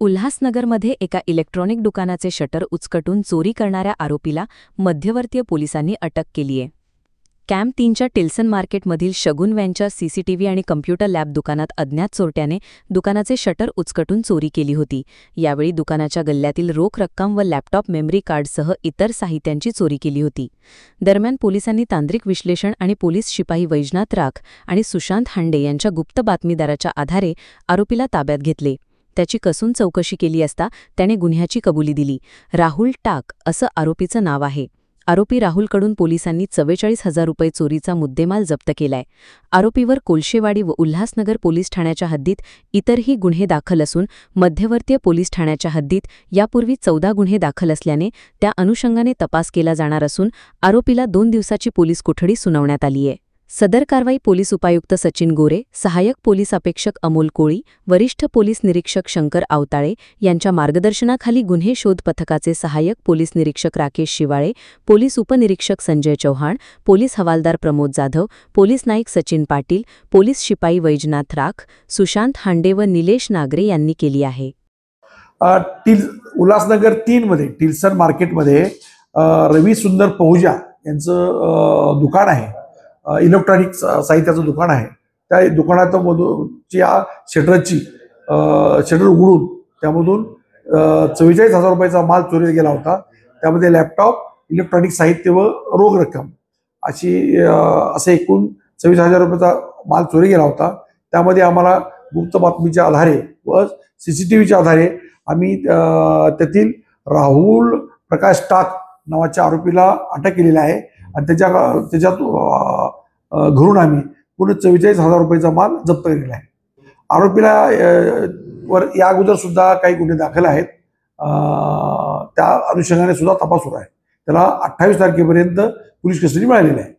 उल्हासनगरमध्ये एका इलेक्ट्रॉनिक दुकानाचे शटर उचकटून चोरी करणाऱ्या आरोपीला मध्यवर्तीय पोलिसांनी अटक केलीय। कॅम्प 3च्या टिल्सन मार्केटमधील शगुन व्हॅनच्या सीसीटीव्ही आणि कम्प्युटर लॅब दुकानात अज्ञात चोरट्याने दुकानाचे शटर उचकटून चोरी केली होती। यावेळी दुकानाच्या गल्ल्यातील रोख रक्कम व लॅपटॉप मेमरी कार्डसह इतर साहित्यांची चोरी केली होती। दरम्यान पोलिसांनी तांत्रिक विश्लेषण आणि पोलीस शिपाई वैजनाथ राख आणि सुशांत हांडे यांच्या गुप्त बातमीदाराच्या आधारे आरोपीला ताब्यात घेतले। त्याची कसून चौकशी केली असता त्याने गुन्ह्याची कबुली दिली। राहुल टाक असं आरोपीचं नाव आहे। आरोपी राहुलकडून पोलिसांनी 44,000 रुपये चोरीचा मुद्देमाल जप्त केलाय। आरोपीवर कोळशेवाडी व उल्हासनगर पोलीस ठाण्याच्या हद्दीत इतरही गुन्हे दाखल असून मध्यवर्तीय पोलीस ठाण्याच्या हद्दीत यापूर्वी 14 गुन्हे दाखल असल्याने त्या अनुषंगाने तपास केला जाणार असून आरोपीला 2 दिवसाची पोलीस कोठडी सुनावण्यात आली आहे। सदर कारवाई पोलीस उपायुक्त सचिन गोरे, सहाय्यक पोलीस अपेक्षक अमोल कोळी, वरिष्ठ पोलीस निरीक्षक शंकर आवताळे यांच्या मार्गदर्शनाखाली गुन्हे शोध पथकाचे सहाय्यक पोलीस निरीक्षक राकेश शिवाळे, पोलीस उपनिरीक्षक संजय चौहान, पोलीस हवालदार प्रमोद जाधव, पोलीस नाईक सचिन पाटील, पोलीस शिपाई वैजनाथ राख, सुशांत हांडे व निलेश नागरे यांनी केली आहे। उल्हासनगर 3 मध्ये टिल्सन मार्केटमध्ये रवी सुंदर पहुजा यांचं दुकान आहे। इलेक्ट्रॉनिक साहित्याचं दुकान आहे। त्या दुकानाच्या शटर उघडून त्यामधून 44,000 रुपयाचा माल चोरीला गेला होता। त्यामध्ये लॅपटॉप, इलेक्ट्रॉनिक साहित्य व रोख रक्कम असे एकूण 24,000 रुपयाचा माल चोरी गेला होता। त्यामध्ये आम्हाला गुप्त बातमीच्या आधारे व सीसीटीव्हीच्या आधारे आम्ही त्यातील राहुल प्रकाश टाक नावाच्या आरोपीला अटक केलेली आहे आणि त्याच्यात घरून आम्ही पुणे 44,000 रुपयाचा माल जप्त केलेला आहे। आरोपीला वर या अगोदर सुद्धा काही गुन्हे दाखल आहेत। त्या अनुषंगाने सुद्धा तपास सुरू आहे। त्याला 28 तारखेपर्यंत पोलीस कस्टडी मिळालेली आहे।